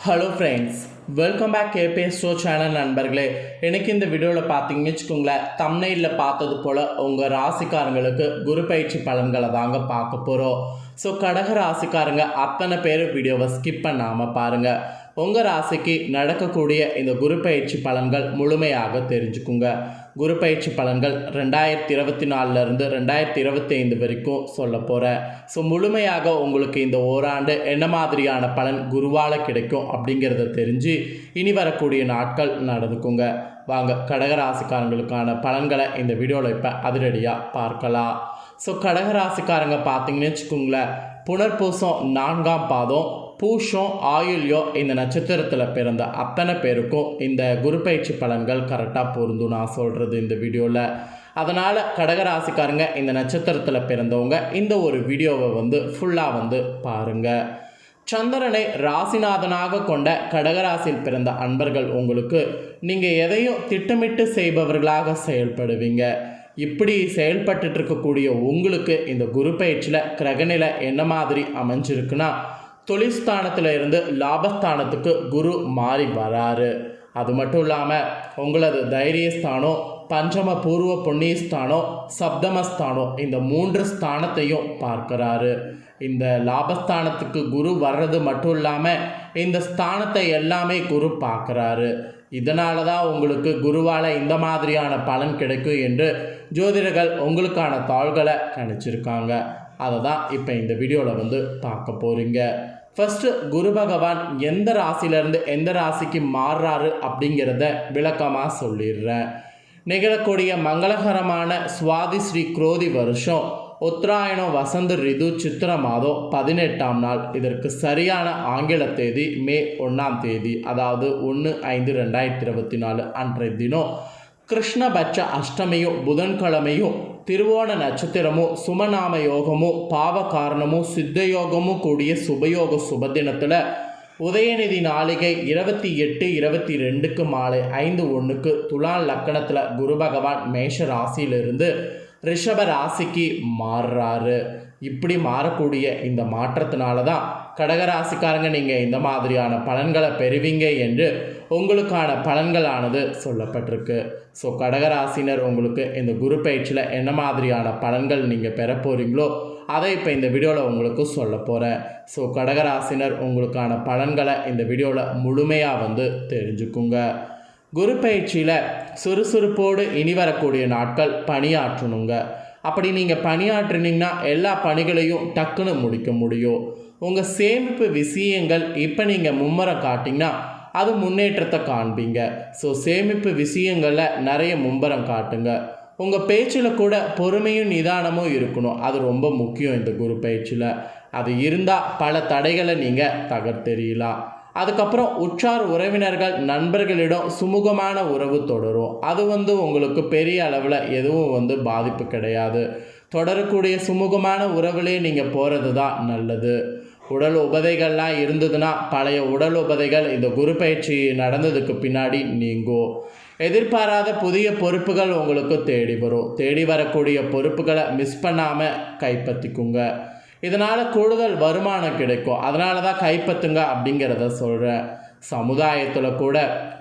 Hello friends, welcome back KPS show channel நண்பர்களே. எனக்கு இந்த வீடியோவில் பார்த்தீங்கன்னு வச்சுக்கோங்களேன், தம்ப்நெயிலில் பார்த்தது போல் உங்கள் ராசிக்காரங்களுக்கு குரு பயிற்சி பலன்களை தாங்க பார்க்க போகிறோம். ஸோ கடக ராசிக்காரங்க அத்தனை பேர் வீடியோவை ஸ்கிப் பண்ணாமல் பாருங்கள். உங்கள் ராசிக்கு நடக்கக்கூடிய இந்த குரு பயிற்சி பலன்கள் முழுமையாக தெரிஞ்சுக்குங்க. குரு பயிற்சி பலன்கள் 2024 2025 வரைக்கும் சொல்ல போகிறேன். ஸோ முழுமையாக உங்களுக்கு இந்த ஓராண்டு என்ன மாதிரியான பலன் குருவால் கிடைக்கும் அப்படிங்கிறத தெரிஞ்சு இனி வரக்கூடிய நாட்கள் நடந்துக்குங்க. வாங்க கடகராசிக்காரங்களுக்கான பலன்களை இந்த வீடியோவில் இப்போ அதிரடியாக பார்க்கலாம். ஸோ கடகராசிக்காரங்க பார்த்தீங்கன்னு வச்சுக்கோங்களேன், புனர்பூசம் 4ஆம் பாதம், பூஷம், ஆயுள்யோ இந்த நட்சத்திரத்தில் பிறந்த அத்தனை பேருக்கும் இந்த குரு பயிற்சி பலன்கள் கரெக்டாக பொருந்தும் நான் சொல்கிறது இந்த வீடியோவில். அதனால் கடகராசிக்காரங்க இந்த நட்சத்திரத்தில் பிறந்தவங்க இந்த ஒரு வீடியோவை ஃபுல்லாக பாருங்கள். சந்திரனை ராசிநாதனாக கொண்ட கடகராசியில் பிறந்த அன்பர்கள் உங்களுக்கு நீங்கள் எதையும் திட்டமிட்டு செய்பவர்களாக செயல்படுவீங்க. இப்படி செயல்பட்டு இருக்கக்கூடிய உங்களுக்கு இந்த குரு பயிற்சியில் கிரகநிலை என்ன மாதிரி அமைஞ்சிருக்குன்னா, தொழில்ஸ்தானத்தில் இருந்து லாபஸ்தானத்துக்கு குரு மாறி வராரு. அது மட்டும் இல்லாமல் உங்களது தைரியஸ்தானம், பஞ்சம பூர்வ புண்ணியஸ்தானம், சப்தமஸ்தானம் இந்த 3 ஸ்தானத்தையும் பார்க்குறாரு. இந்த லாபஸ்தானத்துக்கு குரு வர்றது மட்டும் இல்லாமல் இந்த ஸ்தானத்தை எல்லாமே குரு பார்க்குறாரு. இதனால தான் உங்களுக்கு குருவால் இந்த மாதிரியான பலன் கிடைக்கும் என்று ஜோதிடர்கள் உங்களுக்கான தாள்களை கணிச்சிருக்காங்க. அதை தான் இப்போ இந்த வீடியோவில் பார்க்க போகிறீங்க. ஃபஸ்ட்டு குரு பகவான் எந்த ராசியிலேருந்து எந்த ராசிக்கு மாறுறாரு அப்படிங்கிறத விளக்கமாக சொல்லிடுறேன். நிகழக்கூடிய மங்களகரமான சுவாதி ஸ்ரீ குரோதி வருஷம் உத்தராயணம் வசந்த ரிது சித்திர மாதம் 18ஆம் நாள். இதற்கு சரியான ஆங்கில தேதி மே 1ஆம் தேதி, அதாவது 1/5/2024 அன்றைய தினம் கிருஷ்ணபட்ச அஷ்டமியும் புதன்கிழமையும் திருவோண நட்சத்திரமும் சுமநாம யோகமும் பாவ காரணமும் சித்த யோகமும் கூடிய சுபயோக சுபதினத்தில் உதயநிதி நாளிகை 28:22 மாலை 5:01 துலால் லக்கணத்தில் குரு பகவான் மேஷ ராசியிலிருந்து ரிஷப ராசிக்கு மாறுறாரு. இப்படி மாறக்கூடிய இந்த மாற்றத்தினால தான் கடகராசிக்காரங்க நீங்கள் இந்த மாதிரியான பலன்களை பெறுவீங்க என்று உங்களுக்கான பலன்களானது சொல்லப்பட்டிருக்கு. ஸோ கடகராசினர் உங்களுக்கு இந்த குரு பயிற்சியில் என்ன மாதிரியான பலன்கள் நீங்கள் பெற போகிறீங்களோ அதை இப்போ இந்த வீடியோவில் உங்களுக்கு சொல்ல போகிறேன். ஸோ கடகராசினர் உங்களுக்கான பலன்களை இந்த வீடியோவில் முழுமையாக தெரிஞ்சுக்குங்க. குரு பயிற்சியில் சுறுசுறுப்போடு இனி வரக்கூடிய நாட்கள் பணியாற்றணுங்க. அப்படி நீங்கள் பணியாற்றினீங்கன்னா எல்லா பணிகளையும் டக்குன்னு முடிக்க முடியும். உங்கள் சேமிப்பு விஷயங்கள் இப்போ நீங்கள் மும்முரம் காட்டிங்கன்னா அது முன்னேற்றத்தை காண்பீங்க. ஸோ சேமிப்பு விஷயங்களில் நிறைய மும்பரம் காட்டுங்க. உங்கள் பேச்சில் கூட பொறுமையும் நிதானமும் இருக்கணும். அது ரொம்ப முக்கியம் இந்த குரு பயிற்சியில். அது இருந்தால் பல தடைகளை நீங்கள் தகர்த்தெறியலாம். அதுக்கப்புறம் உற்றார் உறவினர்கள் நண்பர்களிடம் சுமூகமான உறவு தொடரும். அது உங்களுக்கு பெரிய அளவில் எதுவும் பாதிப்பு கிடையாது. தொடரக்கூடிய சுமூகமான உறவுலே நீங்கள் போகிறது தான் நல்லது. உடல் உபதைகள்லாம் இருந்ததுன்னா பழைய உடல் உபதைகள் இந்த குரு பயிற்சி நடந்ததுக்கு பின்னாடி நீங்கும். எதிர்பாராத புதிய பொறுப்புகள் உங்களுக்கு தேடி வரும். தேடி வரக்கூடிய பொறுப்புகளை மிஸ் பண்ணாமல் கைப்பற்றிக்குங்க. இதனால் கூடுதல் வருமானம் கிடைக்கும். அதனால தான் கைப்பற்றுங்க அப்படிங்கிறத சொல்கிறேன். சமுதாயத்தில் கூட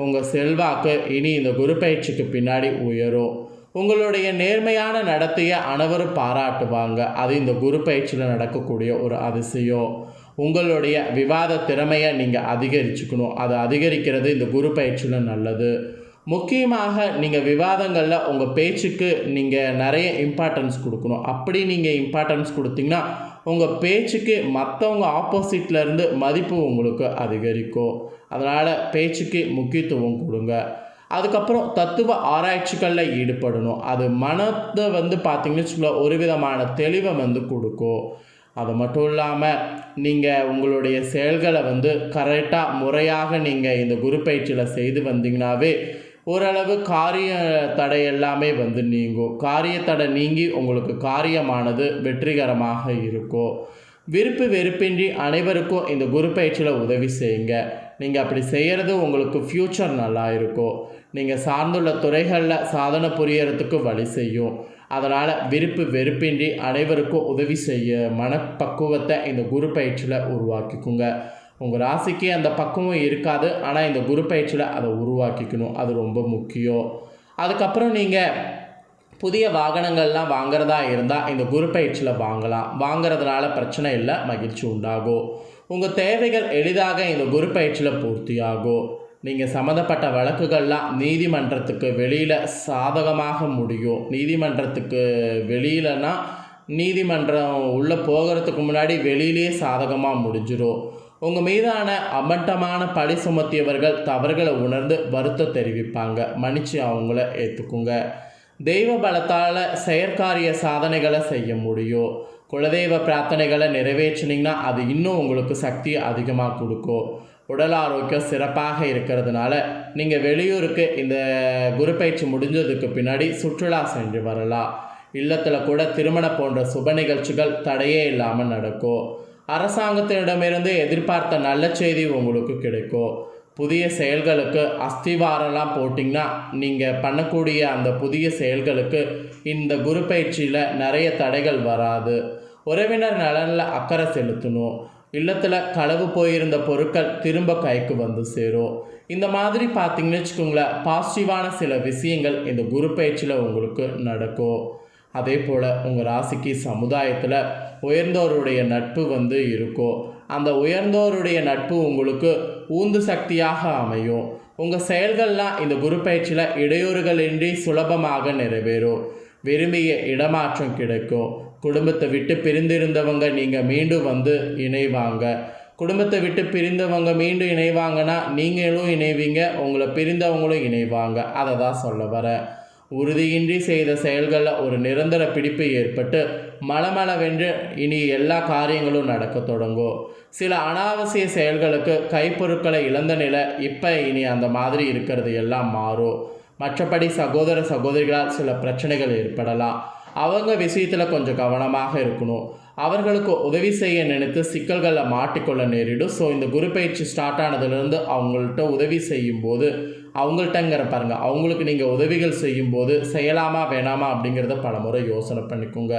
உங்கள் செல்வாக்கு இனி இந்த குரு பயிற்சிக்கு பின்னாடி உயரும். உங்களுடைய நேர்மையான நடத்தையை அனைவரும் பாராட்டுவாங்க. அது இந்த குரு பயிற்சியில் நடக்கக்கூடிய ஒரு அதிசயம். உங்களுடைய விவாத திறமையை நீங்கள் அதிகரிச்சுக்கணும். அது அதிகரிக்கிறது இந்த குரு பயிற்சியில் நல்லது. முக்கியமாக நீங்கள் விவாதங்களில் உங்கள் பேச்சுக்கு நீங்கள் நிறைய இம்பார்ட்டன்ஸ் கொடுக்கணும். அப்படி நீங்கள் இம்பார்ட்டன்ஸ் கொடுத்தீங்கன்னா உங்கள் பேச்சுக்கு மற்றவங்க ஆப்போசிட்லேருந்து மதிப்பு உங்களுக்கு அதிகரிக்கும். அதனால் பேச்சுக்கு முக்கியத்துவம் கொடுங்க. அதுக்கப்புறம் தத்துவ ஆராய்ச்சிகளில் ஈடுபடணும். அது மனத்தை பார்த்தீங்கன்னு வச்சுக்கோங்களேன் ஒரு விதமான தெளிவை கொடுக்கும். அது மட்டும் இல்லாமல் நீங்கள் உங்களுடைய செயல்களை கரெக்டாக முறையாக நீங்கள் இந்த குரு பயிற்சியில் செய்து வந்தீங்கன்னாவே ஓரளவு காரிய தடை எல்லாமே நீங்கும். காரிய தடை நீங்கி உங்களுக்கு காரியமானது வெற்றிகரமாக இருக்கும். விருப்பு வெறுப்பின்றி அனைவருக்கும் இந்த குரு பயிற்சியில் உதவி செய்யுங்க. நீங்கள் அப்படி செய்கிறது உங்களுக்கு ஃப்யூச்சர் நல்லா இருக்கும். நீங்கள் சார்ந்துள்ள துறைகளில் சாதனை புரியறதுக்கு வழி செய்யும். அதனால் விருப்பு வெறுப்பின்றி அனைவருக்கும் உதவி செய்ய மனப்பக்குவத்தை இந்த குரு பயிற்சியில் உருவாக்கிக்குங்க. உங்கள் ராசிக்கு அந்த பக்குவம் இருக்காது, ஆனால் இந்த குரு பயிற்சியில் அதை உருவாக்கிக்கணும், அது ரொம்ப முக்கியம். அதுக்கப்புறம் நீங்கள் புதிய வாகனங்கள்லாம் வாங்குறதா இருந்தால் இந்த குரு பயிற்சியில் வாங்கலாம். வாங்குறதுனால பிரச்சனை இல்லை, மகிழ்ச்சி உண்டாகும். உங்கள் தேவைகள் எளிதாக இந்த குரு பயிற்சியில் பூர்த்தியாகும். நீங்கள் சம்மந்தப்பட்ட வழக்குகள்லாம் நீதிமன்றத்துக்கு வெளியில் சாதகமாக முடியும். நீதிமன்றத்துக்கு வெளியிலனா நீதிமன்றம் உள்ளே போகிறதுக்கு முன்னாடி வெளியிலே சாதகமாக முடிஞ்சிடும். உங்கள் மீதான அமட்டமான பழி சுமத்தியவர்கள் தவறுகளை உணர்ந்து வருத்தம் தெரிவிப்பாங்க. மன்னிச்சு அவங்கள ஏற்றுக்குங்க. தெய்வ பலத்தால் செயற்காரிய சாதனைகளை செய்ய முடியும். குலதெய்வ பிரார்த்தனைகளை நிறைவேற்றினீங்கன்னா அது இன்னும் உங்களுக்கு சக்தி அதிகமாக கொடுக்கும். உடல் ஆரோக்கியம் சிறப்பாக இருக்கிறதுனால நீங்கள் வெளியூருக்கு இந்த குரு பயிற்சி முடிஞ்சதுக்கு பின்னாடி சுற்றுலா சென்று வரலாம். இல்லத்தில் கூட திருமணம் போன்ற சுப நிகழ்ச்சிகள் தடையே இல்லாமல் நடக்கும். அரசாங்கத்தினிடமிருந்து எதிர்பார்த்த நல்ல செய்தி உங்களுக்கு கிடைக்கும். புதிய செயல்களுக்கு அஸ்திவாரம்லாம் போட்டிங்கன்னா நீங்கள் பண்ணக்கூடிய அந்த புதிய செயல்களுக்கு இந்த குரு பயிற்சியில் நிறைய தடைகள் வராது. உறவினர் நலனில் அக்கறை செலுத்தணும். இல்லத்தில் களவு போயிருந்த பொருட்கள் திரும்ப கைக்கு வந்து சேரும். இந்த மாதிரி பார்த்தீங்கன்னு வச்சுக்கோங்களேன், பாசிட்டிவான சில விஷயங்கள் இந்த குரு பயிற்சியில் உங்களுக்கு நடக்கும். அதே போல் உங்கள் ராசிக்கு சமுதாயத்தில் உயர்ந்தோருடைய நட்பு இருக்கும். அந்த உயர்ந்தோருடைய நட்பு உங்களுக்கு ஊந்து சக்தியாக அமையும். உங்கள் செயல்கள்லாம் இந்த குரு பயிற்சியில் இடையூறுகளின்றி சுலபமாக நிறைவேறும். விரும்பிய இடமாற்றம் கிடைக்கும். குடும்பத்தை விட்டு பிரிந்திருந்தவங்க நீங்கள் மீண்டும் இணைவாங்க. குடும்பத்தை விட்டு பிரிந்தவங்க மீண்டும் இணைவாங்கன்னா நீங்களும் இணைவீங்க, உங்களை பிரிந்தவங்களும் இணைவாங்க. அதை தான் சொல்ல வரேன். உறுதியின்றி செய்த செயல்களில் ஒரு நிரந்தர பிடிப்பு ஏற்பட்டு மளமளவென்று இனி எல்லா காரியங்களும் நடக்க தொடங்கும். சில அனாவசிய செயல்களுக்கு கைப்பொருட்களை இழந்த நிலை இப்போ இனி அந்த மாதிரி இருக்கிறது எல்லாம் மாறும். மற்றபடி சகோதர சகோதரிகளால் சில பிரச்சனைகள் ஏற்படலாம். அவங்க விஷயத்தில் கொஞ்சம் கவனமாக இருக்கணும். அவர்களுக்கு உதவி செய்ய நினைத்து சிக்கல்களில் மாட்டிக்கொள்ள நேரிடும். ஸோ இந்த குரு பயிற்சி ஸ்டார்ட் ஆனதுலேருந்து அவங்கள்ட்ட உதவி செய்யும்போது அவங்கள்ட்டங்கிற பாருங்கள், அவங்களுக்கு நீங்கள் உதவிகள் செய்யும்போது செய்யலாமா வேணாமா அப்படிங்கிறத பலமுறை யோசனை பண்ணிக்கோங்க.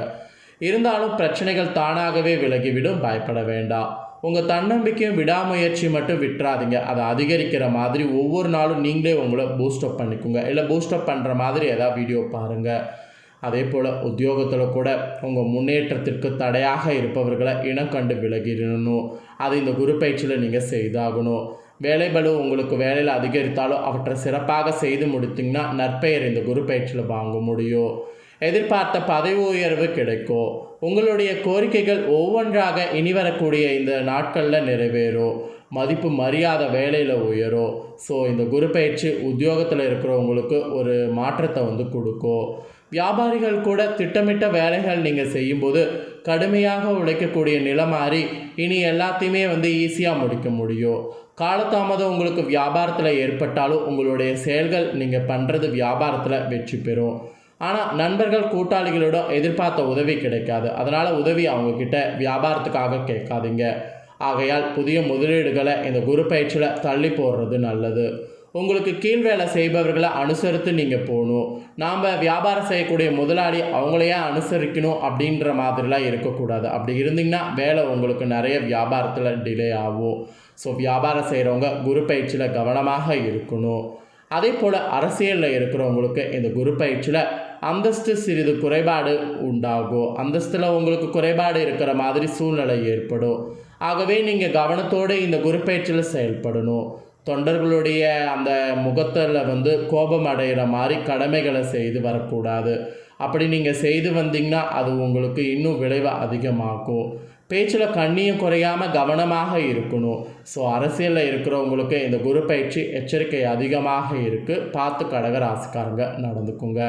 இருந்தாலும் பிரச்சனைகள் தானாகவே விலகிவிடும், பயப்பட வேண்டாம். உங்கள் தன்னம்பிக்கையும் விடாமுயற்சி மட்டும் விட்டுறாதீங்க. அதை அதிகரிக்கிற மாதிரி ஒவ்வொரு நாளும் நீங்களே உங்களை பூஸ்டப் பண்ணிக்கோங்க. இல்லை பூஸ்டப் பண்ணுற மாதிரி ஏதாவது வீடியோ பாருங்கள். அதே போல் உத்தியோகத்தில் கூட உங்கள் முன்னேற்றத்திற்கு தடையாக இருப்பவர்களை இனம் கண்டு விலகிடணும். அது இந்த குரு பயிற்சியில் நீங்கள் செய்தாகணும். வேலை பளு உங்களுக்கு வேலையில் அதிகரித்தாலும் அவற்றை சிறப்பாக செய்து முடித்திங்கன்னா நற்பெயர் இந்த குரு பயிற்சியில் வாங்க முடியும். எதிர்பார்த்த பதவி உயர்வு கிடைக்கும். உங்களுடைய கோரிக்கைகள் ஒவ்வொன்றாக இனி வரக்கூடிய இந்த நாட்களில் நிறைவேறும். மதிப்பு மரியாதை வேலையில் உயரும். ஸோ இந்த குரு பயிற்சி உத்தியோகத்தில் இருக்கிறவங்களுக்கு ஒரு மாற்றத்தை கொடுக்கும். வியாபாரிகள் கூட திட்டமிட்ட வேலைகள் நீங்கள் செய்யும்போது கடுமையாக உழைக்கக்கூடிய நிலை மாறி இனி எல்லாத்தையுமே ஈஸியாக முடிக்க முடியும். காலதாமதம் உங்களுக்கு வியாபாரத்தில் ஏற்பட்டாலும் உங்களுடைய செயல்கள் நீங்கள் பண்ணுறது வியாபாரத்தில் வெற்றி பெறும். ஆனால் நண்பர்கள் கூட்டாளிகளோட எதிர்பார்த்த உதவி கிடைக்காது. அதனால் உதவி அவங்கக்கிட்ட வியாபாரத்துக்காக கேட்காதீங்க. ஆகையால் புதிய முதலீடுகளை இந்த குரு பயிற்சியில் தள்ளி போடுறது நல்லது. உங்களுக்கு கீழ் வேலை செய்பவர்களை அனுசரித்து நீங்கள் போகணும். நாம் வியாபாரம் செய்யக்கூடிய முதலாளி அவங்களையே அனுசரிக்கணும் அப்படின்ற மாதிரிலாம் இருக்கக்கூடாது. அப்படி இருந்தீங்கன்னா வேலை உங்களுக்கு நிறைய வியாபாரத்தில் டிலே ஆகும். ஸோ வியாபாரம் செய்கிறவங்க குரு பயிற்சியில் கவனமாக இருக்கணும். அதே போல் அரசியலில் இருக்கிறவங்களுக்கு இந்த குரு பயிற்சியில் அந்தஸ்து சிறிது குறைபாடு உண்டாகும். அந்தஸ்தில் உங்களுக்கு குறைபாடு இருக்கிற மாதிரி சூழ்நிலை ஏற்படும். ஆகவே நீங்கள் கவனத்தோடு இந்த குரு பயிற்சியில் செயல்படணும். தொண்டர்களுடைய அந்த முகத்தில் கோபம் அடைகிற மாதிரி கடமைகளை செய்து வரக்கூடாது. அப்படி நீங்கள் செய்து வந்தீங்கன்னா அது உங்களுக்கு இன்னும் விளைவு அதிகமாகும். பேச்சில் கண்ணியம் குறையாமல் கவனமாக இருக்கணும். ஸோ அரசியலில் இருக்கிறவங்களுக்கு இந்த குரு பயிற்சி எச்சரிக்கை அதிகமாக இருக்குது. பார்த்து கடகராசிக்காரங்க நடந்துக்குங்க.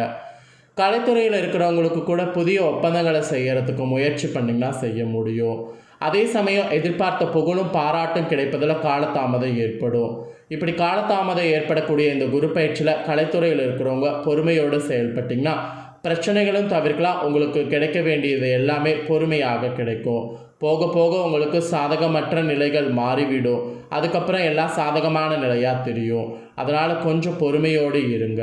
கலைத்துறையில் இருக்கிறவங்களுக்கு கூட புதிய ஒப்பந்தங்களை செய்கிறதுக்கு முயற்சி பண்ணிங்கன்னா செய்ய முடியும். அதே சமயம் எதிர்பார்த்த புகழும் பாராட்டும் கிடைப்பதில் காலதாமதம் ஏற்படும். இப்படி காலதாமதம் ஏற்படக்கூடிய இந்த குரு பயிற்சியில் கலைத்துறையில் இருக்கிறவங்க பொறுமையோடு செயல்பட்டிங்கன்னா பிரச்சனைகளும் தவிர்க்கலாம். உங்களுக்கு கிடைக்க வேண்டியது எல்லாமே பொறுமையாக கிடைக்கும். போக போக உங்களுக்கு சாதகமற்ற நிலைகள் மாறிவிடும். அதுக்கப்புறம் எல்லாம் சாதகமான நிலையாக தெரியும். அதனால் கொஞ்சம் பொறுமையோடு இருங்க.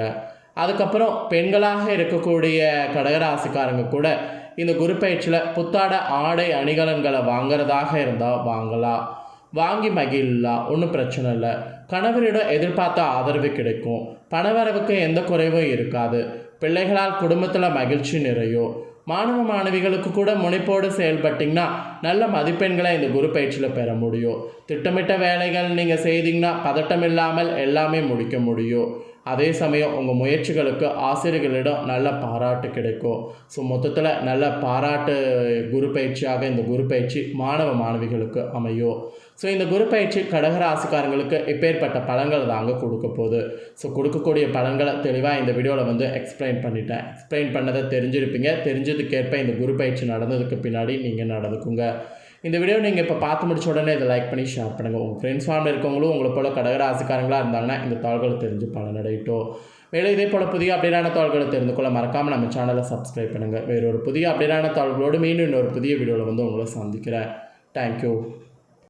அதுக்கப்புறம் பெண்களாக இருக்கக்கூடிய கடகராசிக்காரங்க கூட இந்த குரு பயிற்சியில் புத்தாட ஆடை அணிகலன்களை வாங்கிறதாக இருந்தால் வாங்கலாம். வாங்கி மகிழலாம், ஒன்றும் பிரச்சனை இல்லை. கணவரிடம் எதிர்பார்த்த ஆதரவு கிடைக்கும். பணவரவுக்கு எந்த குறைவும் இருக்காது. பிள்ளைகளால் குடும்பத்தில் மகிழ்ச்சி நிறையும். மாணவ மாணவிகளுக்கு கூட முனைப்போடு செயல்பட்டிங்கன்னா நல்ல மதிப்பெண்களை இந்த குரு பயிற்சியில் பெற முடியும். திட்டமிட்ட வேலைகள் நீங்கள் செய்தீங்கன்னா பதட்டம் இல்லாமல் எல்லாமே முடிக்க முடியும். அதே சமயம் உங்கள் முயற்சிகளுக்கு ஆசிரியர்களிடம் நல்ல பாராட்டு கிடைக்கும். ஸோ மொத்தத்தில் நல்ல பாராட்டு குரு பயிற்சியாக இந்த குரு பயிற்சி மாணவ மாணவிகளுக்கு அமையும். ஸோ இந்த குரு பயிற்சி கடகராசிக்காரங்களுக்கு எப்பேற்பட்ட பலன்கள் தாங்க கொடுக்க போகுது. ஸோ கொடுக்கக்கூடிய பலன்களை தெளிவாக இந்த வீடியோவில் எக்ஸ்பிளைன் பண்ணிட்டேன். எக்ஸ்பிளைன் பண்ணதை தெரிஞ்சிருப்பீங்க. தெரிஞ்சதுக்கேற்ப இந்த குரு பயிற்சி நடந்ததுக்கு பின்னாடி நீங்கள் நடந்துக்குங்க. இந்த வீடியோ நீங்கள் இப்போ பார்த்து முடிச்ச உடனே இதை லைக் பண்ணி ஷேர் பண்ணுங்கள். உங்கள் ஃப்ரெண்ட்ஸ் ஃபார்மில் இருக்கவங்களும் உங்களை போல் கடகராசிக்காரங்களாக இருந்தாங்கன்னா இந்த தாள்களை தெரிஞ்சு பலனடையட்டும். மேலும் இதே போல் புதிய அப்டேட்டான தாள்களை தெரிந்து கொள்ள மறக்காமல் நம்ம சேனலை சப்ஸ்கிரைப் பண்ணுங்கள். வேறு ஒரு புதிய அப்டேட்டான தாள்களோடு மீண்டும் இன்னொரு புதிய வீடியோவில் உங்களை சந்திக்கிறேன். தேங்க்யூ.